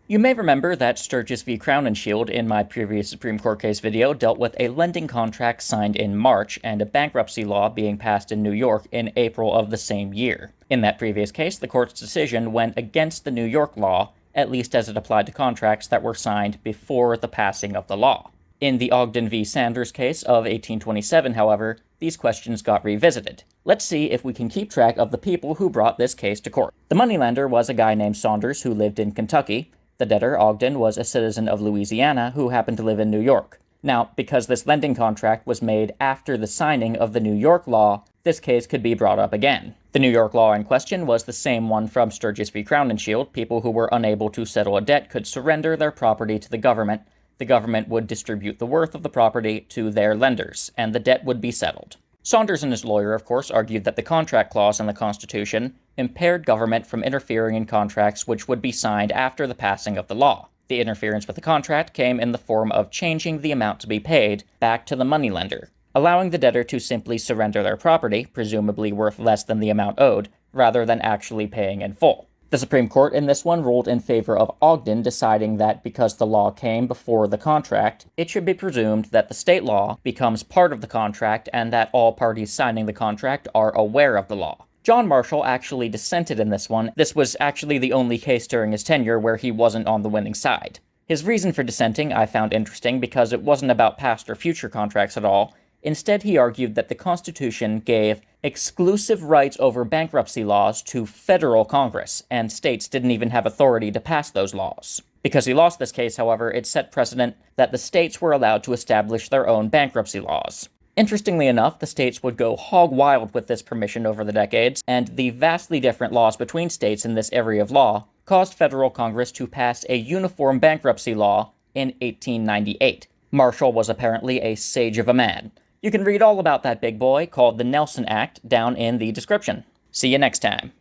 You may remember that Sturgis v. Crown and Shield in my previous Supreme Court case video dealt with a lending contract signed in March and a bankruptcy law being passed in New York in April of the same year. In that previous case, the court's decision went against the New York law, at least as it applied to contracts that were signed before the passing of the law. In the Ogden v. Saunders case of 1827, however, these questions got revisited. Let's see if we can keep track of the people who brought this case to court. The moneylender was a guy named Saunders who lived in Kentucky. The debtor, Ogden, was a citizen of Louisiana who happened to live in New York. Now, because this lending contract was made after the signing of the New York law, this case could be brought up again. The New York law in question was the same one from Sturgis v. Crown and Shield. People who were unable to settle a debt could surrender their property to the government. The government would distribute the worth of the property to their lenders, and the debt would be settled. Saunders and his lawyer, of course, argued that the contract clause in the Constitution impaired government from interfering in contracts which would be signed after the passing of the law. The interference with the contract came in the form of changing the amount to be paid back to the moneylender, allowing the debtor to simply surrender their property, presumably worth less than the amount owed, rather than actually paying in full. The Supreme Court in this one ruled in favor of Ogden, deciding that because the law came before the contract, it should be presumed that the state law becomes part of the contract and that all parties signing the contract are aware of the law. John Marshall actually dissented in this one. This was actually the only case during his tenure where he wasn't on the winning side. His reason for dissenting I found interesting because it wasn't about past or future contracts at all. Instead, he argued that the Constitution gave exclusive rights over bankruptcy laws to federal Congress, and states didn't even have authority to pass those laws. Because he lost this case, however, it set precedent that the states were allowed to establish their own bankruptcy laws. Interestingly enough, the states would go hog wild with this permission over the decades, and the vastly different laws between states in this area of law caused federal Congress to pass a uniform bankruptcy law in 1898. Marshall was apparently a sage of a man. You can read all about that big boy, called the Nelson Act, down in the description. See you next time.